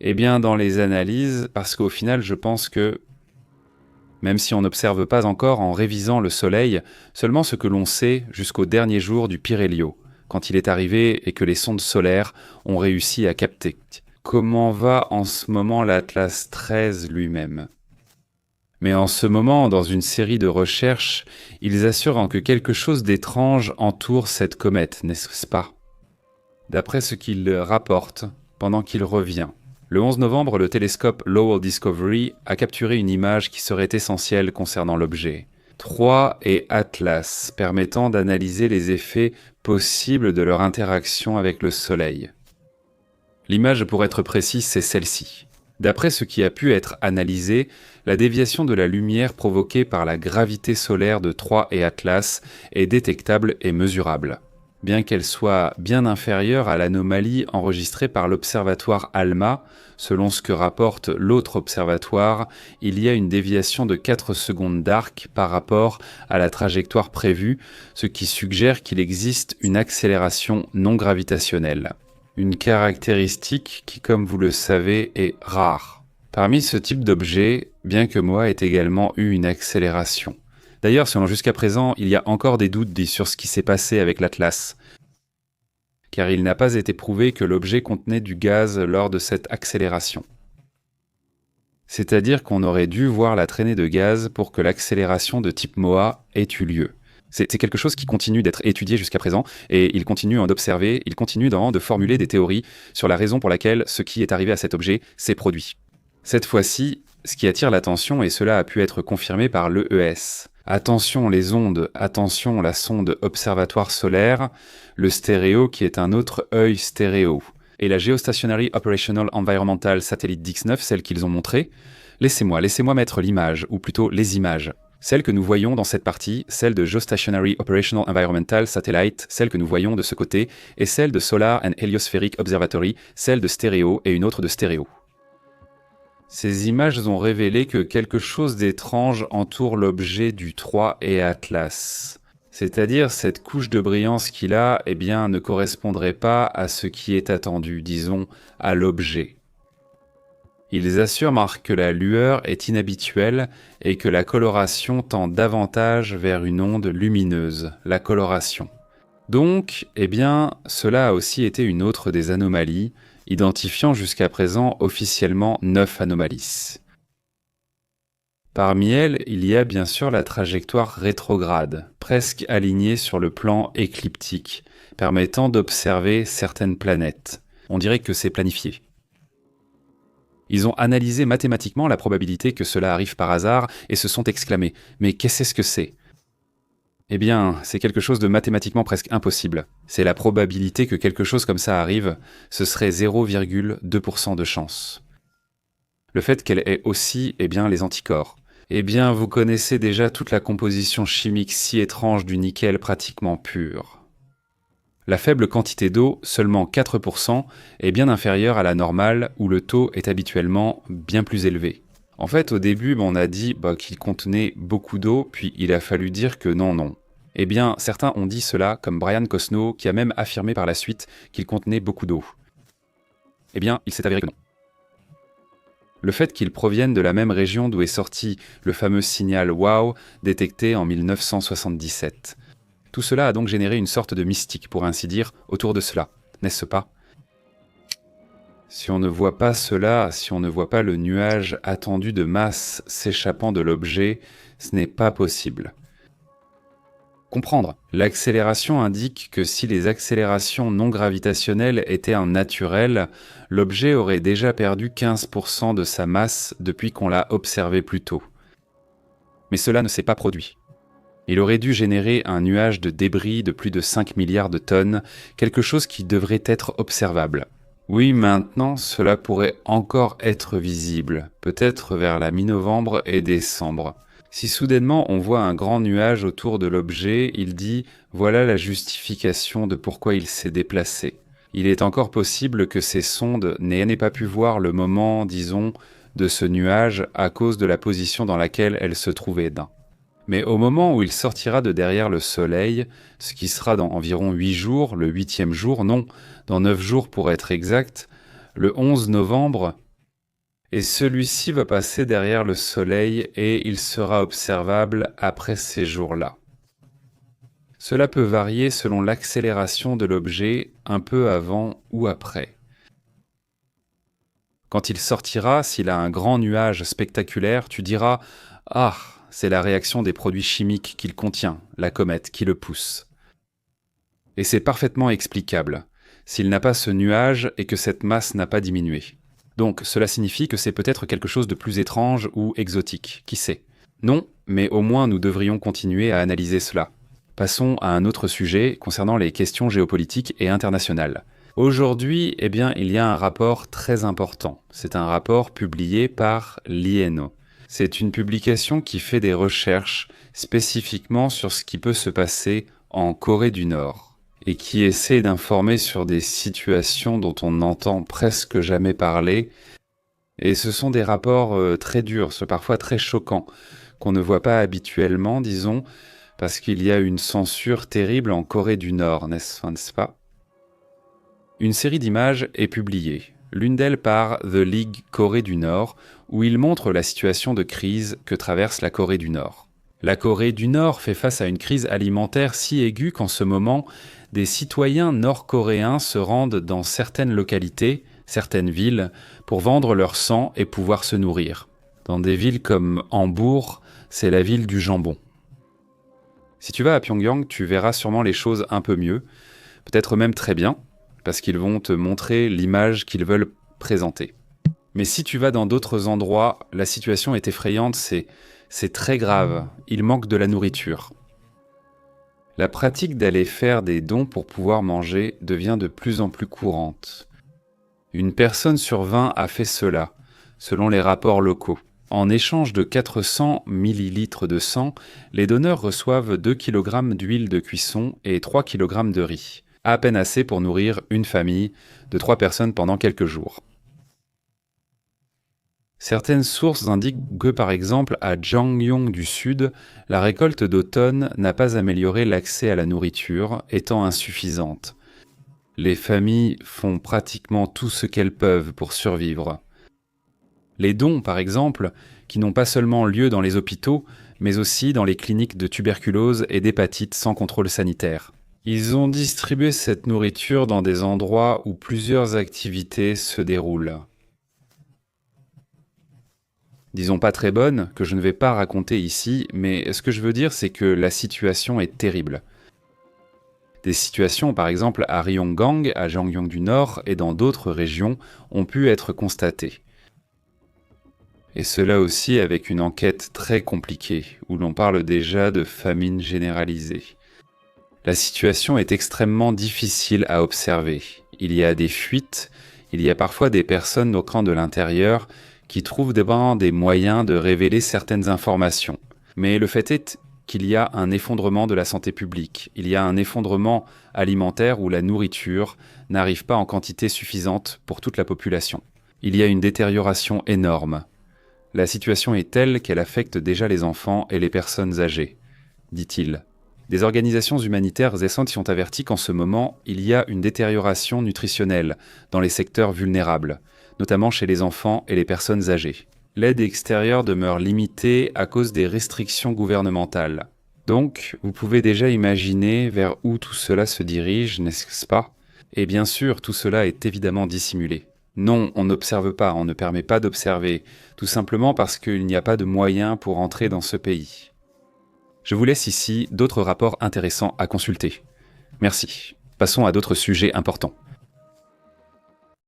Eh bien, dans les analyses, parce qu'au final, je pense que, même si on n'observe pas encore en révisant le Soleil, seulement ce que l'on sait jusqu'au dernier jour du Pyrélio, quand il est arrivé et que les sondes solaires ont réussi à capter. Comment va en ce moment l'Atlas 13 lui-même? Mais en ce moment, dans une série de recherches, ils assurent que quelque chose d'étrange entoure cette comète, n'est-ce pas? D'après ce qu'ils rapportent, pendant qu'il revient. Le 11 novembre, le télescope Lowell Discovery a capturé une image qui serait essentielle concernant l'objet. 3 et Atlas, permettant d'analyser les effets possibles de leur interaction avec le Soleil. L'image, pour être précis, c'est celle-ci. D'après ce qui a pu être analysé, la déviation de la lumière provoquée par la gravité solaire de 3 et Atlas est détectable et mesurable. Bien qu'elle soit bien inférieure à l'anomalie enregistrée par l'observatoire ALMA, selon ce que rapporte l'autre observatoire, il y a une déviation de 4 secondes d'arc par rapport à la trajectoire prévue, ce qui suggère qu'il existe une accélération non gravitationnelle. Une caractéristique qui, comme vous le savez, est rare. Parmi ce type d'objet, bien que moi ait également eu une accélération. D'ailleurs, selon jusqu'à présent, il y a encore des doutes sur ce qui s'est passé avec l'Atlas, car il n'a pas été prouvé que l'objet contenait du gaz lors de cette accélération. C'est-à-dire qu'on aurait dû voir la traînée de gaz pour que l'accélération de type MOA ait eu lieu. C'est quelque chose qui continue d'être étudié jusqu'à présent, et il continue d'observer, il continue de formuler des théories sur la raison pour laquelle ce qui est arrivé à cet objet s'est produit. Cette fois-ci, ce qui attire l'attention, et cela a pu être confirmé par l'EES. Attention les ondes, attention la sonde Observatoire solaire, le stéréo qui est un autre œil stéréo, et la Geostationary Operational Environmental Satellite Dix-9, celle qu'ils ont montrée. Laissez-moi mettre l'image, ou plutôt les images. Celle que nous voyons dans cette partie, celle de Geostationary Operational Environmental Satellite, celle que nous voyons de ce côté, et celle de Solar and Heliospheric Observatory, celle de stéréo et une autre de stéréo. Ces images ont révélé que quelque chose d'étrange entoure l'objet du 3 et Atlas. C'est-à-dire cette couche de brillance qu'il a, ne correspondrait pas à ce qui est attendu, disons, à l'objet. Ils assurent que la lueur est inhabituelle et que la coloration tend davantage vers une onde lumineuse, la coloration. Donc, cela a aussi été une autre des anomalies, identifiant jusqu'à présent officiellement 9 anomalies. Parmi elles, il y a bien sûr la trajectoire rétrograde, presque alignée sur le plan écliptique, permettant d'observer certaines planètes. On dirait que c'est planifié. Ils ont analysé mathématiquement la probabilité que cela arrive par hasard et se sont exclamés « Mais qu'est-ce que c'est ?» C'est quelque chose de mathématiquement presque impossible. C'est la probabilité que quelque chose comme ça arrive, ce serait 0,2% de chance. Le fait qu'elle ait aussi, les anticorps. Vous connaissez déjà toute la composition chimique si étrange du nickel pratiquement pur. La faible quantité d'eau, seulement 4%, est bien inférieure à la normale où le taux est habituellement bien plus élevé. En fait, au début, on a dit qu'il contenait beaucoup d'eau, puis il a fallu dire que non. Certains ont dit cela, comme Brian Cosno, qui a même affirmé par la suite qu'il contenait beaucoup d'eau. Il s'est avéré que non. Le fait qu'ils proviennent de la même région d'où est sorti le fameux signal WOW détecté en 1977. Tout cela a donc généré une sorte de mystique, pour ainsi dire, autour de cela, n'est-ce pas? Si on ne voit pas cela, si on ne voit pas le nuage attendu de masse s'échappant de l'objet, ce n'est pas possible. Comprendre. L'accélération indique que si les accélérations non gravitationnelles étaient un naturel, l'objet aurait déjà perdu 15% de sa masse depuis qu'on l'a observé plus tôt. Mais cela ne s'est pas produit. Il aurait dû générer un nuage de débris de plus de 5 milliards de tonnes, quelque chose qui devrait être observable. Oui, maintenant, cela pourrait encore être visible, peut-être vers la mi-novembre et décembre. Si soudainement on voit un grand nuage autour de l'objet, il dit « voilà la justification de pourquoi il s'est déplacé ». Il est encore possible que ces sondes n'aient pas pu voir le moment, disons, de ce nuage à cause de la position dans laquelle elles se trouvaient. Mais au moment où il sortira de derrière le Soleil, ce qui sera dans environ 8 jours, le 8e jour, non, dans 9 jours pour être exact, le 11 novembre, Et celui-ci va passer derrière le Soleil et il sera observable après ces jours-là. Cela peut varier selon l'accélération de l'objet, un peu avant ou après. Quand il sortira, s'il a un grand nuage spectaculaire, tu diras « Ah, c'est la réaction des produits chimiques qu'il contient, la comète qui le pousse. » Et c'est parfaitement explicable, s'il n'a pas ce nuage et que cette masse n'a pas diminué. Donc cela signifie que c'est peut-être quelque chose de plus étrange ou exotique, qui sait? Non, mais au moins nous devrions continuer à analyser cela. Passons à un autre sujet concernant les questions géopolitiques et internationales. Aujourd'hui, il y a un rapport très important. C'est un rapport publié par l'INO. C'est une publication qui fait des recherches spécifiquement sur ce qui peut se passer en Corée du Nord et qui essaie d'informer sur des situations dont on n'entend presque jamais parler. Et ce sont des rapports très durs, parfois très choquants, qu'on ne voit pas habituellement, disons, parce qu'il y a une censure terrible en Corée du Nord, n'est-ce pas? Une série d'images est publiée, l'une d'elles par The League Corée du Nord, où il montre la situation de crise que traverse la Corée du Nord. La Corée du Nord fait face à une crise alimentaire si aiguë qu'en ce moment, des citoyens nord-coréens se rendent dans certaines localités, certaines villes, pour vendre leur sang et pouvoir se nourrir. Dans des villes comme Hambourg, c'est la ville du jambon. Si tu vas à Pyongyang, tu verras sûrement les choses un peu mieux, peut-être même très bien, parce qu'ils vont te montrer l'image qu'ils veulent présenter. Mais si tu vas dans d'autres endroits, la situation est effrayante, c'est très grave, il manque de la nourriture. La pratique d'aller faire des dons pour pouvoir manger devient de plus en plus courante. Une personne sur 20 a fait cela, selon les rapports locaux. En échange de 400 millilitres de sang, les donneurs reçoivent 2 kg d'huile de cuisson et 3 kg de riz, à peine assez pour nourrir une famille de 3 personnes pendant quelques jours. Certaines sources indiquent que, par exemple, à Jangyong du Sud, la récolte d'automne n'a pas amélioré l'accès à la nourriture, étant insuffisante. Les familles font pratiquement tout ce qu'elles peuvent pour survivre. Les dons, par exemple, qui n'ont pas seulement lieu dans les hôpitaux, mais aussi dans les cliniques de tuberculose et d'hépatite sans contrôle sanitaire. Ils ont distribué cette nourriture dans des endroits où plusieurs activités se déroulent. Disons pas très bonne, que je ne vais pas raconter ici, mais ce que je veux dire, c'est que la situation est terrible. Des situations, par exemple, à Ryonggang, à Jangyong du Nord et dans d'autres régions, ont pu être constatées. Et cela aussi avec une enquête très compliquée, où l'on parle déjà de famine généralisée. La situation est extrêmement difficile à observer. Il y a des fuites, il y a parfois des personnes au camp de l'intérieur qui trouvent des moyens de révéler certaines informations. Mais le fait est qu'il y a un effondrement de la santé publique, il y a un effondrement alimentaire où la nourriture n'arrive pas en quantité suffisante pour toute la population. Il y a une détérioration énorme. La situation est telle qu'elle affecte déjà les enfants et les personnes âgées, dit-il. Des organisations humanitaires récentes y ont averti qu'en ce moment, il y a une détérioration nutritionnelle dans les secteurs vulnérables, notamment chez les enfants et les personnes âgées. L'aide extérieure demeure limitée à cause des restrictions gouvernementales. Donc, vous pouvez déjà imaginer vers où tout cela se dirige, n'est-ce pas? Et bien sûr, tout cela est évidemment dissimulé. Non, on n'observe pas, on ne permet pas d'observer, tout simplement parce qu'il n'y a pas de moyens pour entrer dans ce pays. Je vous laisse ici d'autres rapports intéressants à consulter. Merci. Passons à d'autres sujets importants.